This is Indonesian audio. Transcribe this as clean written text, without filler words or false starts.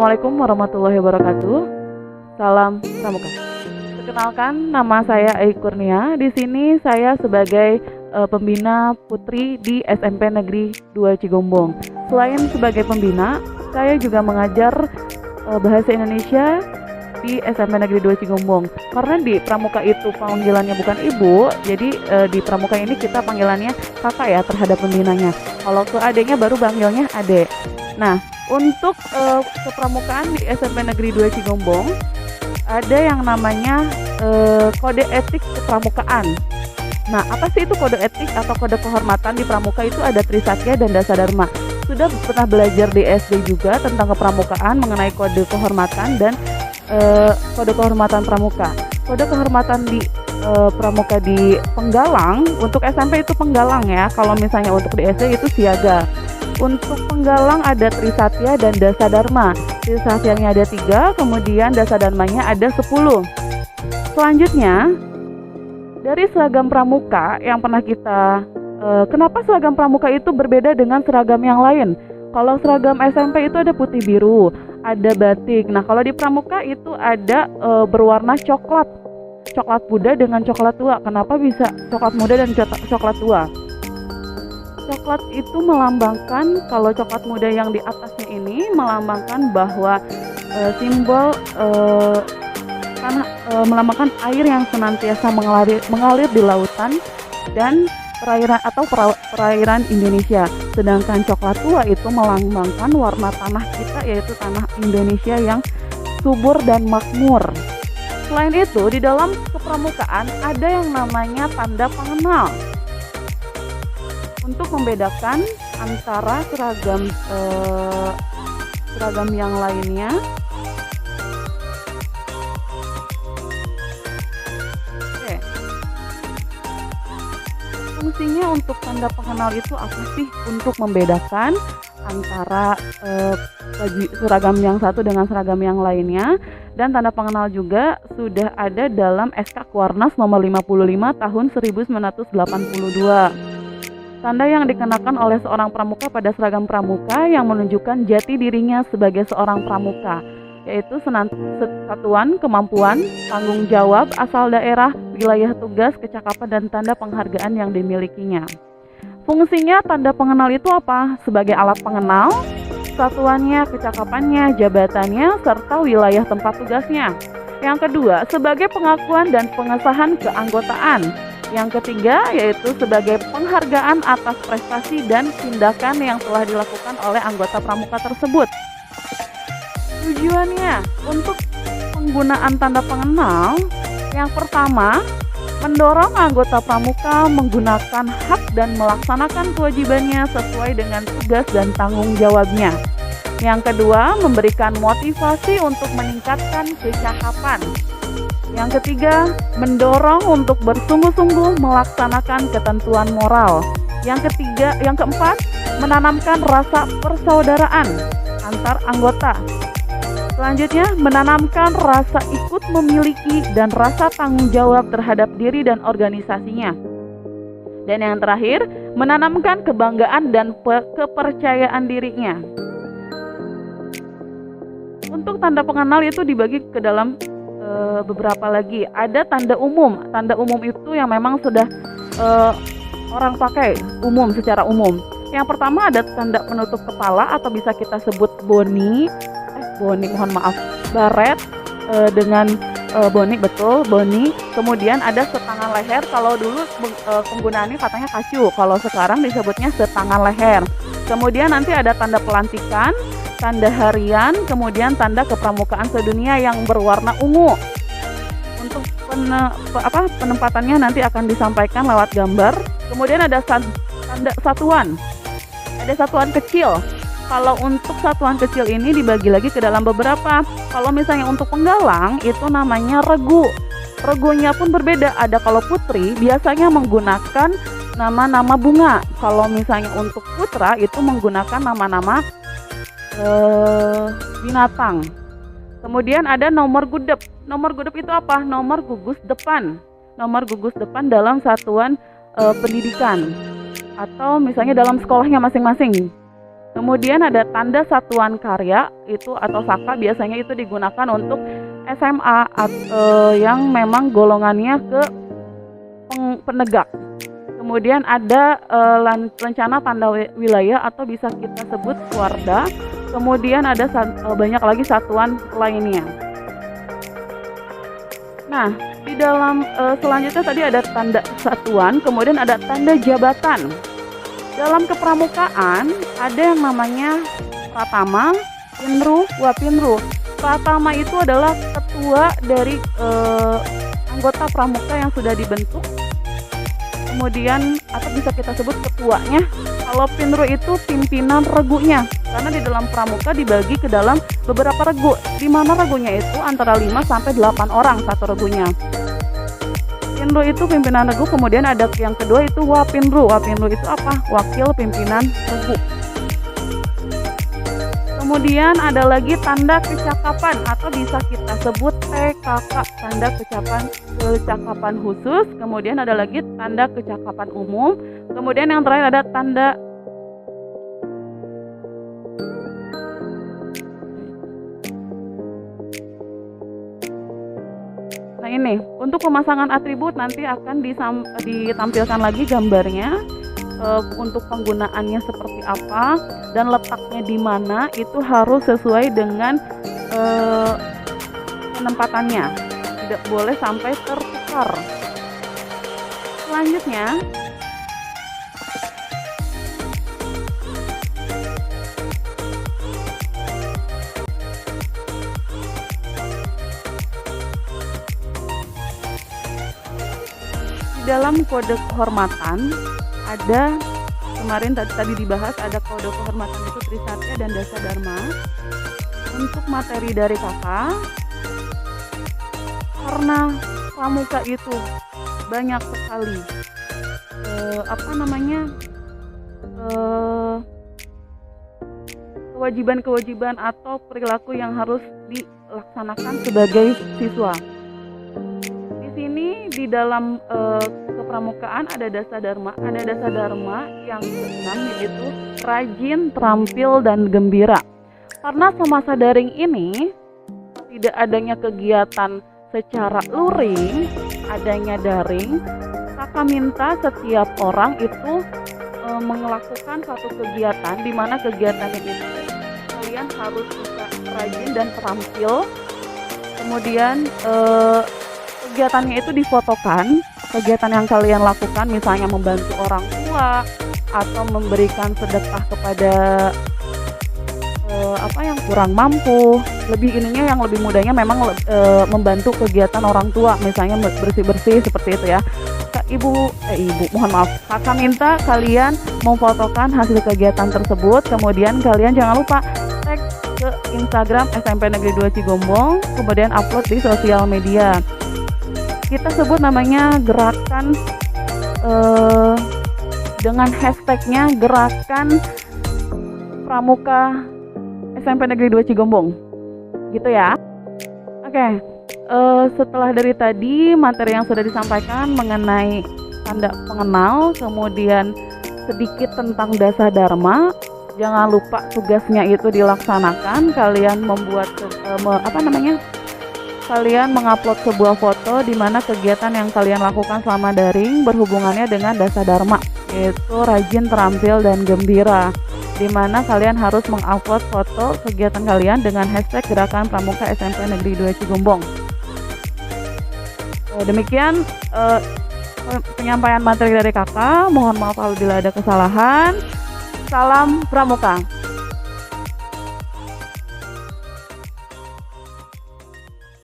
Assalamualaikum warahmatullahi wabarakatuh. Salam Pramuka. Perkenalkan, nama saya Ai Kurnia. Di sini saya sebagai pembina putri di SMP Negeri 2 Cigombong. Selain sebagai pembina, saya juga mengajar bahasa Indonesia di SMP Negeri 2 Cigombong. Karena di Pramuka itu panggilannya bukan ibu, jadi di Pramuka ini kita panggilannya kakak ya terhadap pembinanya. Kalau ke adeknya baru panggilnya adek. Nah, untuk kepramukaan di SMP Negeri 2 Cigombong ada yang namanya kode etik kepramukaan. Nah, apa sih itu kode etik atau kode kehormatan di pramuka? Itu ada Trisatya dan Dasadharma. Sudah pernah belajar di SD juga tentang kepramukaan mengenai kode kehormatan dan kode kehormatan pramuka. Kode kehormatan di pramuka di Penggalang, untuk SMP itu Penggalang ya. Kalau misalnya untuk di SD itu Siaga. Untuk Penggalang ada Trisatya dan Dasadharma. Trisatyanya ada 3, kemudian Dasadharmanya ada 10. Selanjutnya, dari seragam pramuka yang pernah kita kenapa seragam pramuka itu berbeda dengan seragam yang lain? Kalau seragam SMP itu ada putih biru, ada batik. Nah, kalau di pramuka itu ada berwarna coklat. Coklat muda dengan coklat tua. Kenapa bisa coklat muda dan coklat tua? Coklat itu melambangkan, kalau coklat muda yang di atasnya ini melambangkan bahwa simbol tanah, melambangkan air yang senantiasa mengalir di lautan dan perairan atau perairan Indonesia. Sedangkan coklat tua itu melambangkan warna tanah kita, yaitu tanah Indonesia yang subur dan makmur. Selain itu, di dalam kepramukaan ada yang namanya tanda pengenal. Untuk membedakan antara seragam yang lainnya, oke. Fungsinya untuk tanda pengenal itu apa sih? Untuk membedakan antara seragam yang satu dengan seragam yang lainnya. Dan tanda pengenal juga sudah ada dalam SK Kuarnas nomor 55 tahun 1982. Tanda yang dikenakan oleh seorang pramuka pada seragam pramuka yang menunjukkan jati dirinya sebagai seorang pramuka, yaitu satuan, kemampuan, tanggung jawab, asal daerah, wilayah tugas, kecakapan, dan tanda penghargaan yang dimilikinya. Fungsinya tanda pengenal itu apa? Sebagai alat pengenal, satuannya, kecakapannya, jabatannya, serta wilayah tempat tugasnya. Yang kedua, sebagai pengakuan dan pengesahan keanggotaan. Yang ketiga, yaitu sebagai penghargaan atas prestasi dan tindakan yang telah dilakukan oleh anggota pramuka tersebut. Tujuannya untuk penggunaan tanda pengenal, yang pertama, mendorong anggota pramuka menggunakan hak dan melaksanakan kewajibannya sesuai dengan tugas dan tanggung jawabnya. Yang kedua, memberikan motivasi untuk meningkatkan kecakapan. Yang ketiga, mendorong untuk bersungguh-sungguh melaksanakan ketentuan moral. Yang keempat, menanamkan rasa persaudaraan antar anggota. Selanjutnya, menanamkan rasa ikut memiliki dan rasa tanggung jawab terhadap diri dan organisasinya. Dan yang terakhir, menanamkan kebanggaan dan kepercayaan dirinya. Untuk tanda pengenal itu dibagi ke dalam beberapa lagi. Ada tanda umum. Tanda umum itu yang memang sudah orang pakai secara umum. Yang pertama ada tanda penutup kepala atau bisa kita sebut boni, baret dengan boni, betul, boni. Kemudian ada setangan leher. Kalau dulu penggunaannya katanya kacu, kalau sekarang disebutnya setangan leher. Kemudian nanti ada tanda pelantikan, tanda harian, kemudian tanda kepramukaan sedunia yang berwarna ungu. Untuk penempatannya nanti akan disampaikan lewat gambar. Kemudian ada tanda satuan. Ada satuan kecil. Kalau untuk satuan kecil ini dibagi lagi ke dalam beberapa. Kalau misalnya untuk penggalang itu namanya regu. Regunya pun berbeda. Ada kalau putri biasanya menggunakan nama-nama bunga. Kalau misalnya untuk putra itu menggunakan nama-nama binatang. Kemudian ada nomor gudep. Nomor gudep itu apa? Nomor gugus depan. Nomor gugus depan dalam satuan pendidikan atau misalnya dalam sekolahnya masing-masing. Kemudian ada tanda satuan karya itu atau SAKA, biasanya itu digunakan untuk SMA yang memang golongannya ke penegak. Kemudian ada lencana tanda wilayah atau bisa kita sebut warda. Kemudian ada banyak lagi satuan lainnya. Nah, di dalam selanjutnya tadi ada tanda satuan, kemudian ada tanda jabatan. Dalam kepramukaan ada yang namanya Pratama, Pinru, Wapinru. Pratama itu adalah ketua dari anggota pramuka yang sudah dibentuk. Kemudian atau bisa kita sebut ketuanya. Kalau Pinru itu pimpinan regunya, karena di dalam pramuka dibagi ke dalam beberapa regu, di mana regunya itu antara 5 sampai 8 orang satu regunya. Pinru itu pimpinan regu, kemudian ada yang kedua itu Wapinru. Wapinru itu apa? Wakil pimpinan regu. Kemudian ada lagi tanda kecakapan atau bisa kita sebut TKK, tanda kecakapan khusus. Kemudian ada lagi tanda kecakapan umum. Kemudian yang terakhir ada tanda Nah ini, untuk pemasangan atribut nanti akan ditampilkan lagi gambarnya. Untuk penggunaannya seperti apa dan letaknya di mana itu harus sesuai dengan penempatannya, tidak boleh sampai tertukar. Selanjutnya di dalam kode kehormatan ada, kemarin tadi dibahas, ada kode kehormatan itu Trisatya dan Dasa Dharma. Untuk materi dari kakak, karena pramuka itu banyak sekali kewajiban-kewajiban atau perilaku yang harus dilaksanakan sebagai siswa. Di sini di dalam kepramukaan ada dasa dharma. Ada dasa dharma yang keenam, yaitu rajin, terampil, dan gembira. Karena semasa daring ini tidak adanya kegiatan secara luring, adanya daring, kakak minta setiap orang itu melakukan satu kegiatan, di mana kegiatannya itu kalian harus bisa rajin dan terampil. Kemudian kegiatannya itu difotokan. Kegiatan yang kalian lakukan, misalnya membantu orang tua atau memberikan sedekah kepada yang kurang mampu. Yang lebih mudahnya memang membantu kegiatan orang tua, misalnya bersih-bersih seperti itu ya. Kakak minta kalian memfotokan hasil kegiatan tersebut, kemudian kalian jangan lupa tag ke Instagram SMP Negeri 2 Cigombong, kemudian upload di sosial media. Kita sebut namanya gerakan dengan hashtagnya gerakan pramuka SMP Negeri 2 Cigombong, gitu ya. Oke, setelah dari tadi materi yang sudah disampaikan mengenai tanda pengenal, kemudian sedikit tentang dasa dharma. Jangan lupa tugasnya itu dilaksanakan. Kalian membuat kalian mengupload sebuah foto di mana kegiatan yang kalian lakukan selama daring berhubungannya dengan dasa dharma, yaitu rajin, terampil, dan gembira, di mana kalian harus mengupload foto kegiatan kalian dengan hashtag gerakan pramuka SMP Negeri 2 Cigombong. Demikian penyampaian materi dari kakak. Mohon maaf apabila ada kesalahan. Salam pramuka.